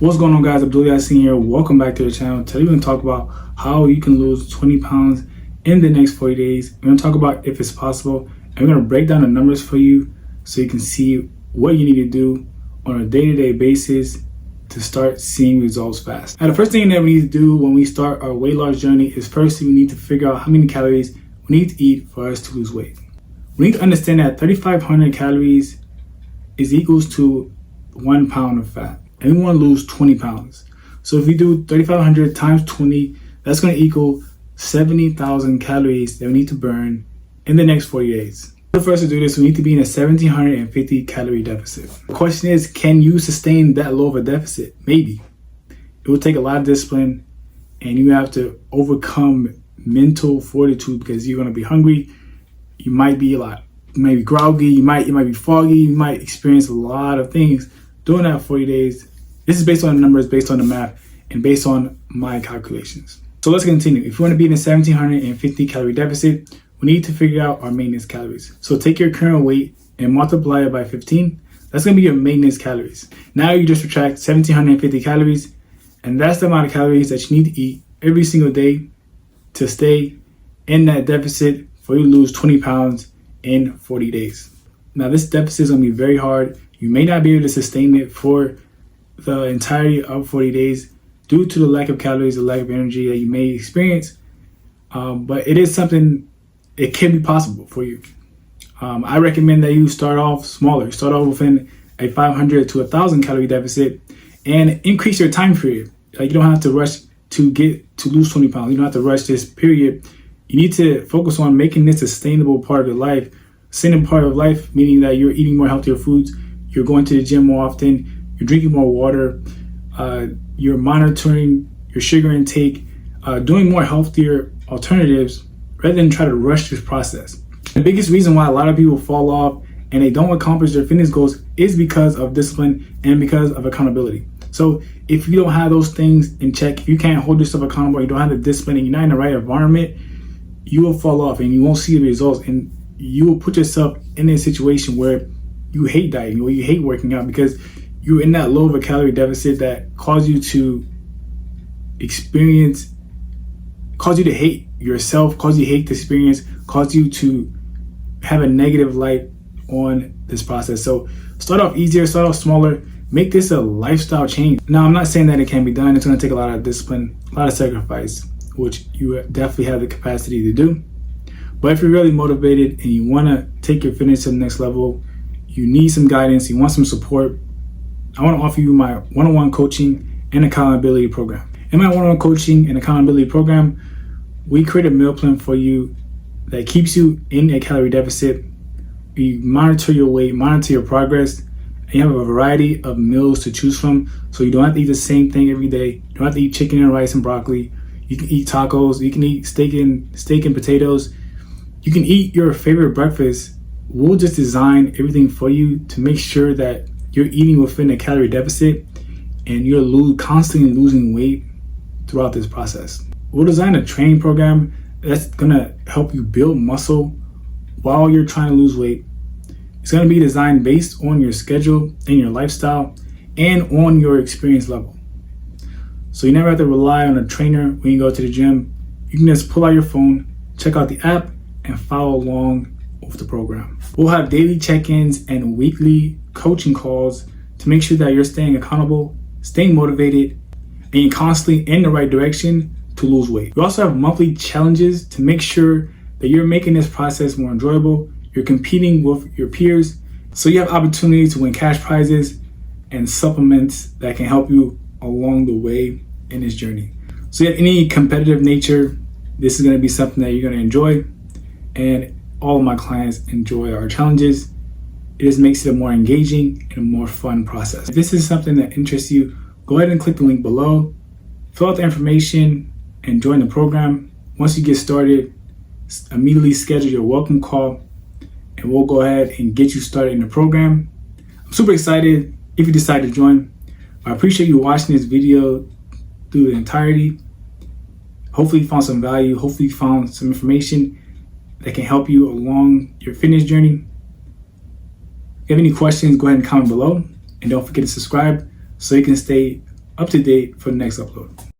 What's going on, guys? Abdul Yassin here. Welcome back to the channel. Today we're going to talk about how you can lose 20 pounds in the next 40 days. We're going to talk about if it's possible, and we're going to break down the numbers for you so you can see what you need to do on a day-to-day basis to start seeing results fast. Now, the first thing that we need to do when we start our weight loss journey is first we need to figure out how many calories we need to eat for us to lose weight. We need to understand that 3,500 calories is equals to 1 pound of fat. And we want to lose 20 pounds. So if we do 3,500 times 20, that's going to equal 70,000 calories that we need to burn in the next 40 days. For us to do this, we need to be in a 1,750 calorie deficit. The question is, can you sustain that low of a deficit? Maybe. It will take a lot of discipline, and you have to overcome mental fortitude because you're going to be hungry. You might be maybe groggy. You might be foggy. You might experience a lot of things during that 40 days. This is based on the numbers, based on the math, and based on my calculations. So let's continue. If you want to be in a 1,750 calorie deficit, we need to figure out our maintenance calories. So take your current weight and multiply it by 15. That's going to be your maintenance calories. Now you just subtract 1,750 calories, and that's the amount of calories that you need to eat every single day to stay in that deficit for you to lose 20 pounds in 40 days. Now this deficit is going to be very hard. You may not be able to sustain it for the entirety of 40 days due to the lack of calories, the lack of energy that you may experience. But it is something, it can be possible for you. I recommend that you start off smaller. Start off within a 500 to 1,000 calorie deficit and increase your time period. Like, you don't have to rush to lose 20 pounds. You don't have to rush this period. You need to focus on making this a sustainable part of your life. Sustainable part of life, meaning that you're eating more healthier foods, you're going to the gym more often, you're drinking more water, you're monitoring your sugar intake, doing more healthier alternatives rather than try to rush this process. The biggest reason why a lot of people fall off and they don't accomplish their fitness goals is because of discipline and because of accountability. So if you don't have those things in check, if you can't hold yourself accountable, you don't have the discipline, and you're not in the right environment, you will fall off and you won't see the results, and you will put yourself in a situation where you hate dieting or you hate working out because you're in that low of a calorie deficit that causes you to hate yourself, causes you to hate the experience, causes you to have a negative light on this process. So start off easier, start off smaller, make this a lifestyle change. Now, I'm not saying that it can't be done. It's going to take a lot of discipline, a lot of sacrifice, which you definitely have the capacity to do. But if you're really motivated and you want to take your fitness to the next level, you need some guidance, you want some support, I want to offer you my one-on-one coaching and accountability program. In my one-on-one coaching and accountability program, we create a meal plan for you that keeps you in a calorie deficit. We monitor your weight, monitor your progress, and you have a variety of meals to choose from. So you don't have to eat the same thing every day. You don't have to eat chicken and rice and broccoli. You can eat tacos. You can eat steak and potatoes. You can eat your favorite breakfast. We'll just design everything for you to make sure that you're eating within a calorie deficit and you're constantly losing weight throughout this process. We'll design a training program that's gonna help you build muscle while you're trying to lose weight. It's gonna be designed based on your schedule and your lifestyle and on your experience level. So you never have to rely on a trainer when you go to the gym. You can just pull out your phone, check out the app, and follow along with the program. We'll have daily check-ins and weekly coaching calls to make sure that you're staying accountable, staying motivated, and you're constantly in the right direction to lose weight. We also have monthly challenges to make sure that you're making this process more enjoyable. You're competing with your peers, so you have opportunities to win cash prizes and supplements that can help you along the way in this journey. So if you have any competitive nature, this is going to be something that you're going to enjoy, and all of my clients enjoy our challenges. It just makes it a more engaging and a more fun process. If this is something that interests you, go ahead and click the link below, fill out the information, and join the program. Once you get started, immediately schedule your welcome call, and we'll go ahead and get you started in the program. I'm super excited if you decide to join. I appreciate you watching this video through the entirety. Hopefully you found some value. Hopefully you found some information that can help you along your fitness journey. If you have any questions, go ahead and comment below. And don't forget to subscribe so you can stay up to date for the next upload.